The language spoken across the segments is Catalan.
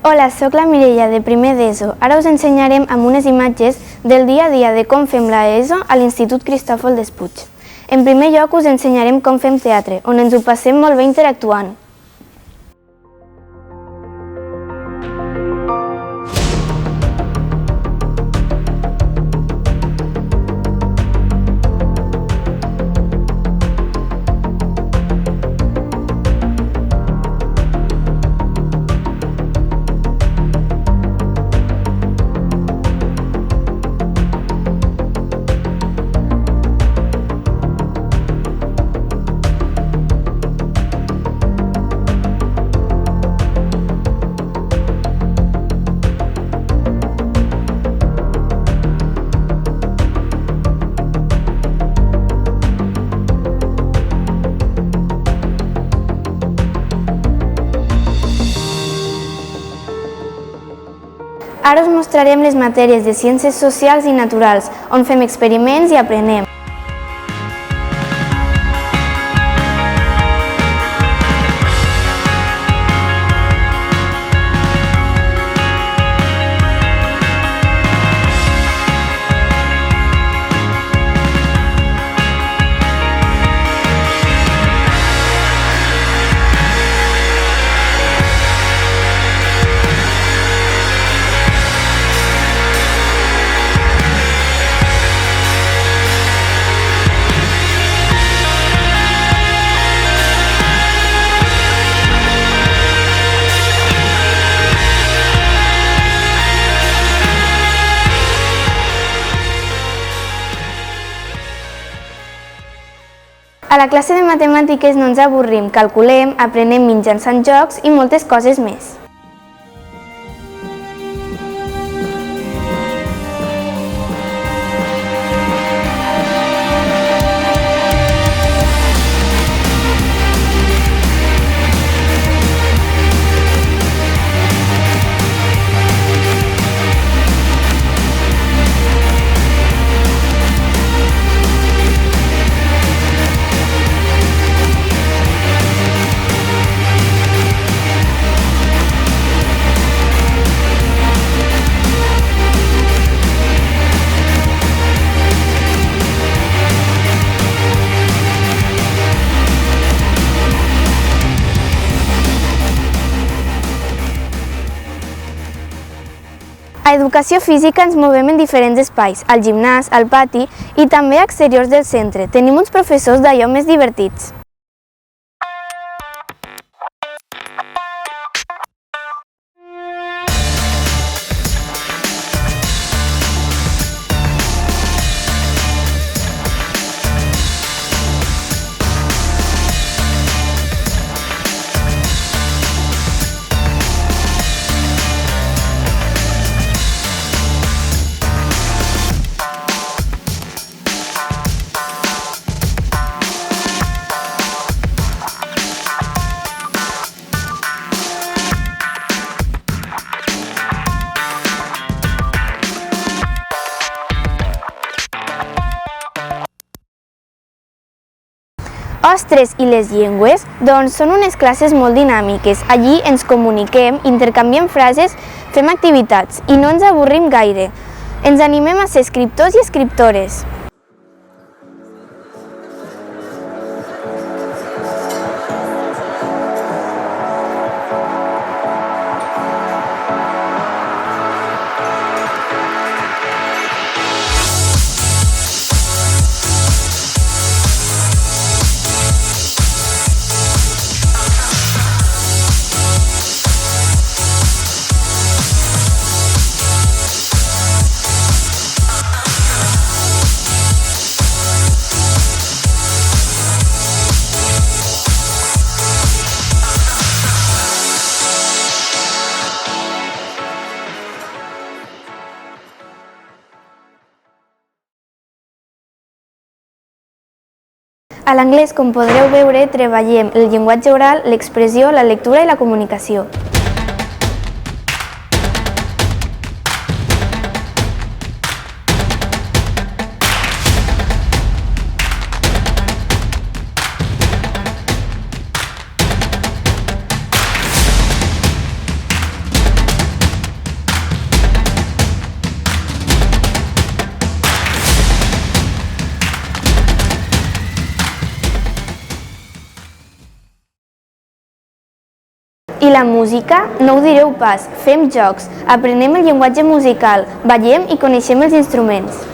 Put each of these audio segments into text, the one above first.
Hola, sóc la Mireia de primer d'ESO. Ara us ensenyarem amb unes imatges del dia a dia de com fem l'ESO a l'Institut Cristòfol Despuig. En primer lloc us ensenyarem com fem teatre, on ens ho passem molt bé interactuant. Ara us mostrarem les matèries de Ciències Socials i Naturals, on fem experiments i aprenem. A la classe de matemàtiques no ens avorrim, calculem, aprenem mitjançant jocs i moltes coses més. A Educació Física ens movem en diferents espais, al gimnàs, al pati i també a exteriors del centre. Tenim uns professors d'allò més divertits. Ostres, i les llengües? Doncs són unes classes molt dinàmiques. Allí ens comuniquem, intercanviem frases, fem activitats i no ens avorrim gaire. Ens animem a ser escriptors i escriptores. A l'anglès, com podreu veure, treballem el llenguatge oral, l'expressió, la lectura i la comunicació. I la música? No ho direu pas, fem jocs, aprenem el llenguatge musical, ballem i coneixem els instruments.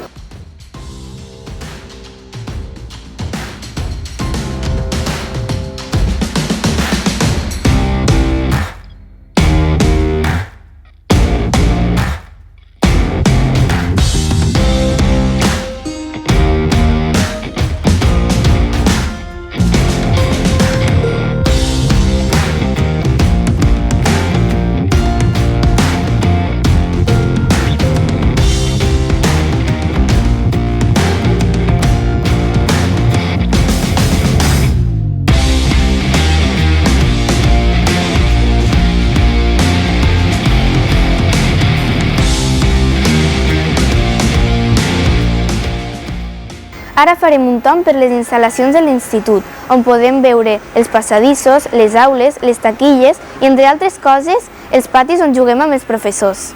Ara farem un tomb per les instal·lacions de l'institut, on podem veure els passadissos, les aules, les taquilles i, entre altres coses, els patis on juguem amb els professors.